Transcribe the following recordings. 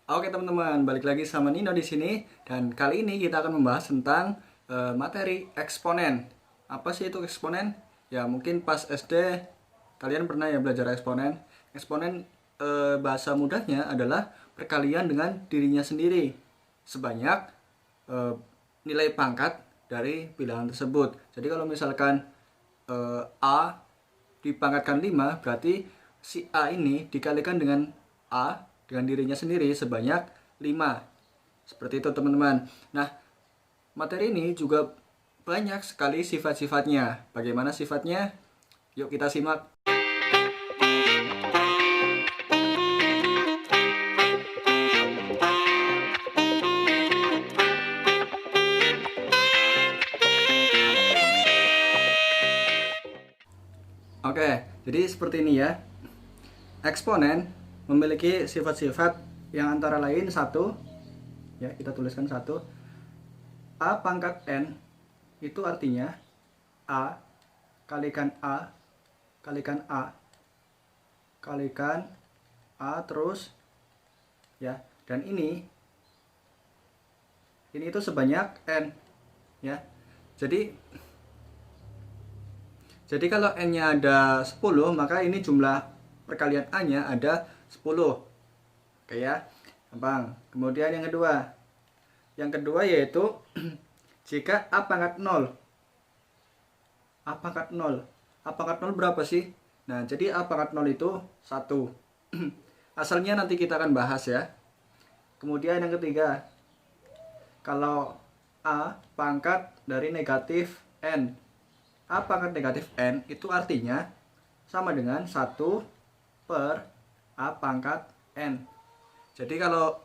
Oke teman-teman, balik lagi sama Nino di sini dan kali ini kita akan membahas tentang materi eksponen. Apa sih itu eksponen? Ya mungkin pas SD kalian pernah ya belajar eksponen. Eksponen bahasa mudahnya adalah perkalian dengan dirinya sendiri sebanyak eh, nilai pangkat dari bilangan tersebut. Jadi kalau misalkan A dipangkatkan 5 berarti si A ini dikalikan dengan A dengan dirinya sendiri sebanyak 5. Seperti itu teman-teman. Nah, materi ini juga banyak sekali sifat-sifatnya. Bagaimana sifatnya? Yuk kita simak. Oke, jadi seperti ini ya. Eksponen memiliki sifat-sifat yang antara lain satu, ya kita tuliskan satu. A pangkat N itu artinya A kalikan A kalikan A kalikan A terus ya. Dan ini itu sebanyak N ya. Jadi kalau N-nya ada 10, maka ini jumlah perkalian A-nya ada 10. Oke ya. Gampang. Kemudian yang kedua. Yang kedua yaitu jika A pangkat 0. A pangkat 0. A pangkat 0 berapa sih? Nah, jadi A pangkat 0 itu 1. Asalnya nanti kita akan bahas ya. Kemudian yang ketiga. Kalau A pangkat dari negatif N. A pangkat negatif N itu artinya sama dengan 1 per A pangkat N. Jadi kalau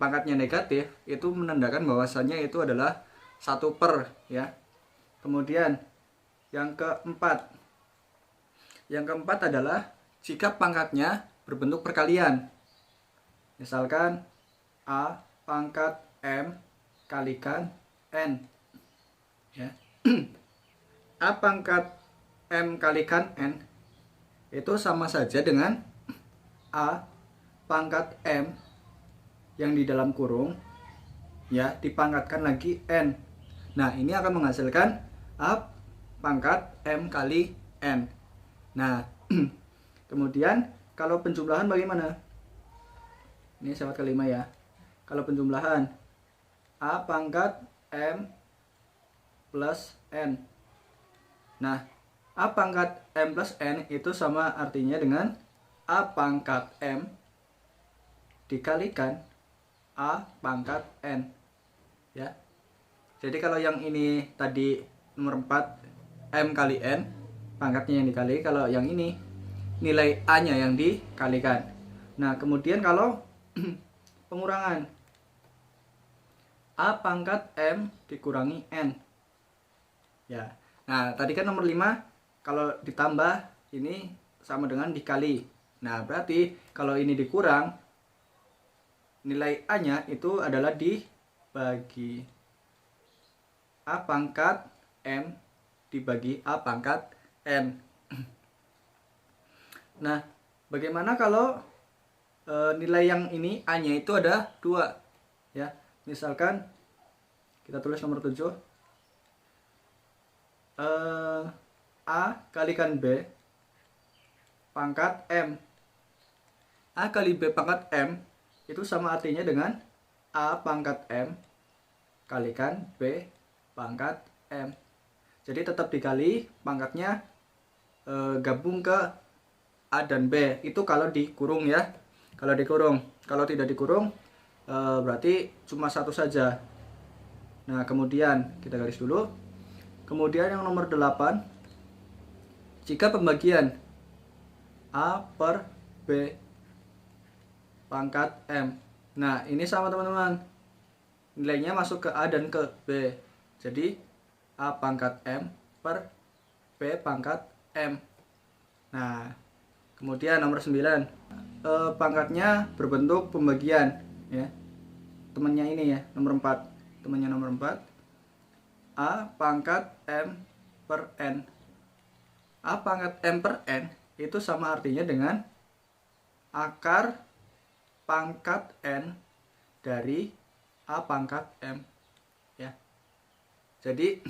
pangkatnya negatif itu menandakan bahwasannya itu adalah 1 per ya. Kemudian yang keempat. Yang keempat adalah jika pangkatnya berbentuk perkalian. Misalkan A pangkat M kalikan N ya. A pangkat M kalikan N itu sama saja dengan A pangkat M yang di dalam kurung ya dipangkatkan lagi N. Nah, ini akan menghasilkan A pangkat M kali N. Nah, kemudian kalau penjumlahan bagaimana? Ini syarat kelima ya. Kalau penjumlahan A pangkat M plus N. Nah, A pangkat M plus N itu sama artinya dengan A pangkat M dikalikan A pangkat N. Ya. Jadi kalau yang ini tadi nomor 4 M kali N, pangkatnya yang dikali. Kalau yang ini nilai A-nya yang dikalikan. Nah, kemudian kalau pengurangan A pangkat M dikurangi N. Ya. Nah, tadi kan nomor 5 kalau ditambah ini sama dengan dikali. Nah, berarti kalau ini dikurang nilai A-nya itu adalah dibagi A pangkat M dibagi A pangkat N. Nah, bagaimana kalau nilai yang ini A-nya itu ada 2 ya. Misalkan kita tulis nomor 7 A kalikan B pangkat M. A kali B pangkat M itu sama artinya dengan A pangkat M kalikan B pangkat M. Jadi tetap dikali pangkatnya gabung ke A dan B. Itu kalau dikurung ya. Kalau dikurung. Kalau tidak dikurung berarti cuma satu saja. Nah, kemudian kita garis dulu. Kemudian yang nomor 8, jika pembagian A per B pangkat M. Nah, ini sama teman-teman. Nilainya masuk ke A dan ke B. Jadi, A pangkat M per B pangkat M. Nah, kemudian nomor 9. Pangkatnya berbentuk pembagian. Ya. Temannya ini ya, nomor 4. Temannya nomor 4. A pangkat M per N. A pangkat M per N itu sama artinya dengan akar pangkat N dari A pangkat M, ya. Jadi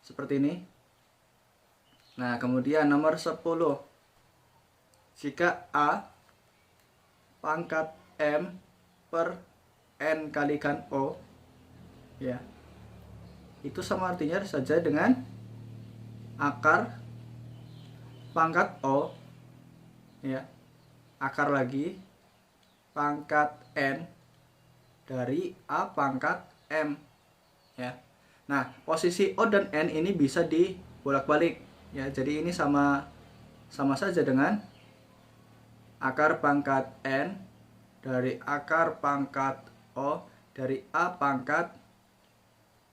seperti ini. Nah, kemudian nomor 10. Jika A pangkat M per N kalikan O, ya, itu sama artinya saja dengan akar pangkat O, ya, akar lagi pangkat N dari A pangkat M, ya. Nah, posisi O dan N ini bisa dibolak-balik, ya. Jadi ini sama saja dengan akar pangkat N dari akar pangkat O dari A pangkat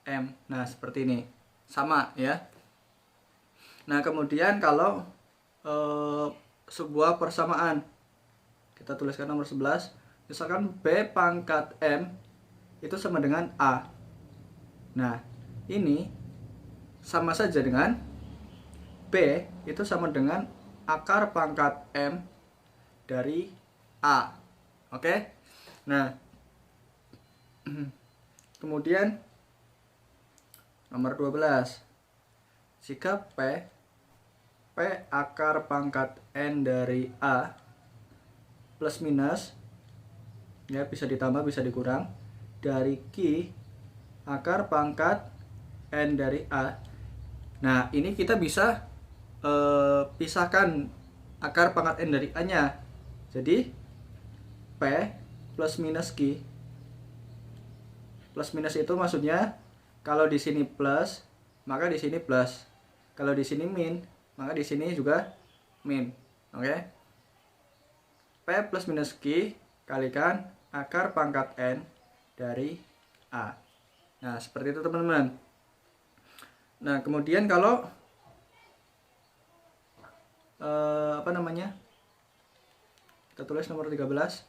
M. Nah, seperti ini. Sama, ya. Nah, kemudian kalau sebuah persamaan, kita tuliskan nomor 11. Misalkan B pangkat M itu sama dengan A. Nah, ini sama saja dengan B itu sama dengan akar pangkat M dari A. Oke? Nah, kemudian nomor 12. Jika P akar pangkat N dari A plus minus, ya, bisa ditambah bisa dikurang, dari Q akar pangkat N dari A. Nah, ini kita bisa pisahkan akar pangkat N dari A nya. Jadi P plus minus Q. Plus minus itu maksudnya kalau di sini plus, maka di sini plus. Kalau di sini min, maka di sini juga min. Oke? P plus minus Q kalikan akar pangkat N dari A. Nah, seperti itu teman-teman. Nah, kemudian kalau kita tulis nomor 13.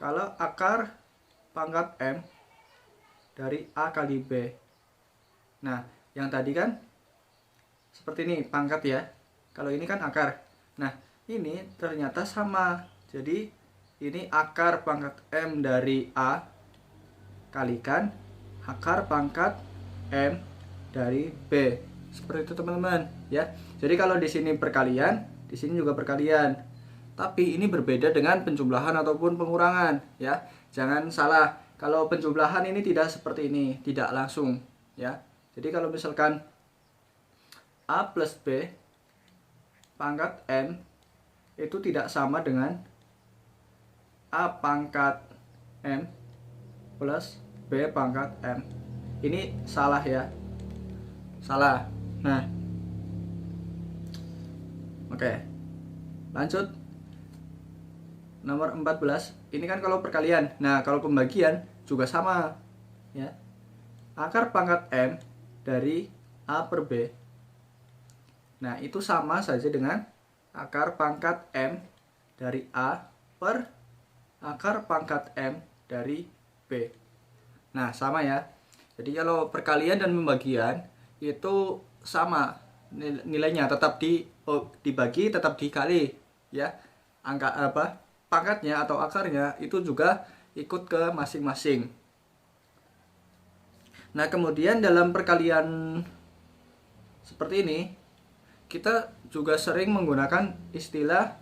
Kalau akar pangkat M dari A kali B. Nah, yang tadi kan seperti ini pangkat, ya. Kalau ini kan akar. Nah, ini ternyata sama. Jadi ini akar pangkat M dari A kalikan akar pangkat M dari B. Seperti itu teman-teman, ya. Jadi kalau di sini perkalian, di sini juga perkalian. Tapi ini berbeda dengan penjumlahan ataupun pengurangan, ya. Jangan salah. Kalau penjumlahan ini tidak seperti ini, tidak langsung, ya. Jadi kalau misalkan A plus B pangkat M itu tidak sama dengan A pangkat M plus B pangkat M. Ini salah, ya. Salah. Nah, oke. Lanjut. Nomor 14. Ini kan kalau perkalian. Nah, kalau pembagian juga sama, ya. Akar pangkat M dari A per B. Nah, itu sama saja dengan akar pangkat M dari A per akar pangkat M dari B. Nah, sama, ya. Jadi kalau perkalian dan pembagian itu sama nilainya, tetap dibagi, tetap dikali, ya. Angka pangkatnya atau akarnya itu juga ikut ke masing-masing. Nah, kemudian dalam perkalian seperti ini kita juga sering menggunakan istilah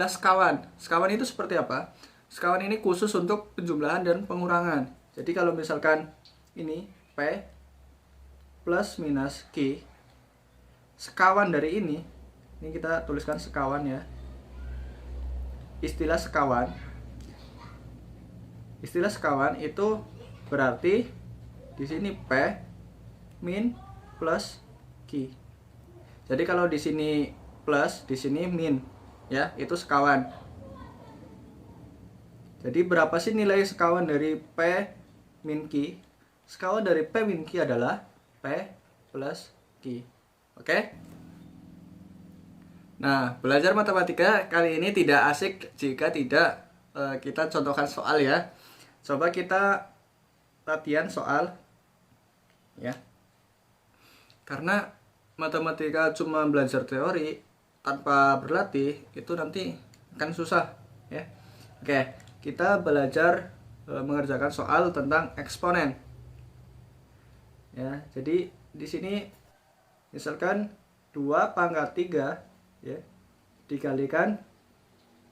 sekawan. Sekawan itu seperti apa? Sekawan ini khusus untuk penjumlahan dan pengurangan. Jadi kalau misalkan ini P plus minus Q, sekawan dari ini kita tuliskan sekawan, ya. Istilah sekawan itu berarti di sini P min plus Q. Jadi kalau di sini plus, di sini min, ya, itu sekawan. Jadi berapa sih nilai sekawan dari P min Q? Sekawan dari P min Q adalah P plus Q. Oke? Nah, belajar matematika kali ini tidak asik jika tidak kita contohkan soal, ya. Coba kita latihan soal, ya. Karena matematika cuma belajar teori, tanpa berlatih itu nanti akan susah ya. Oke, kita belajar mengerjakan soal tentang eksponen. Ya, jadi di sini misalkan 2 pangkat 3 ya dikalikan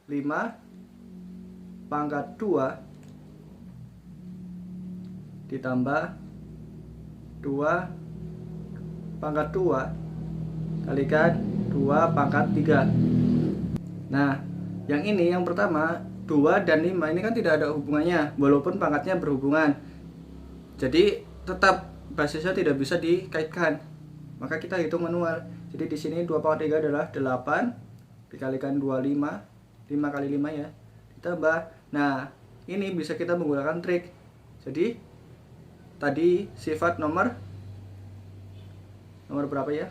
5 pangkat 2 ditambah 2 pangkat 2 kalikan 2 pangkat 3. Nah, yang ini yang pertama 2 dan 5 ini kan tidak ada hubungannya walaupun pangkatnya berhubungan. Jadi tetap basisnya tidak bisa dikaitkan. Maka kita hitung manual. Jadi di sini 2 pangkat 3 adalah 8 dikalikan 25, 5 kali 5 ya. Ditambah. Nah, ini bisa kita menggunakan trik. Jadi tadi sifat nomor berapa ya?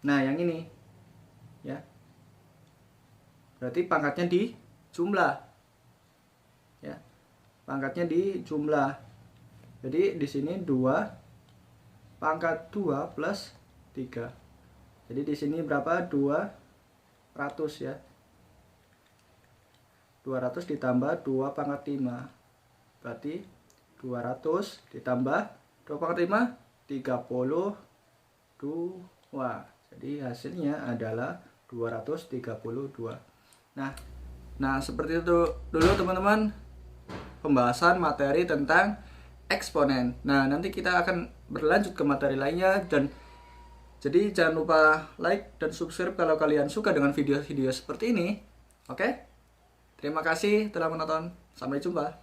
Nah, yang ini ya. Berarti pangkatnya di jumlah. Ya. Pangkatnya di jumlah. Jadi di sini 2 pangkat 2 plus 3. Jadi di sini berapa? 200 ya. 200 ditambah 2 pangkat 5. Berarti 200 ditambah 2 pangkat 5 32. Jadi hasilnya adalah 232. Nah, seperti itu dulu teman-teman pembahasan materi tentang eksponen. Nah, nanti kita akan berlanjut ke materi lainnya dan jadi jangan lupa like dan subscribe kalau kalian suka dengan video-video seperti ini. Oke? Terima kasih telah menonton. Sampai jumpa.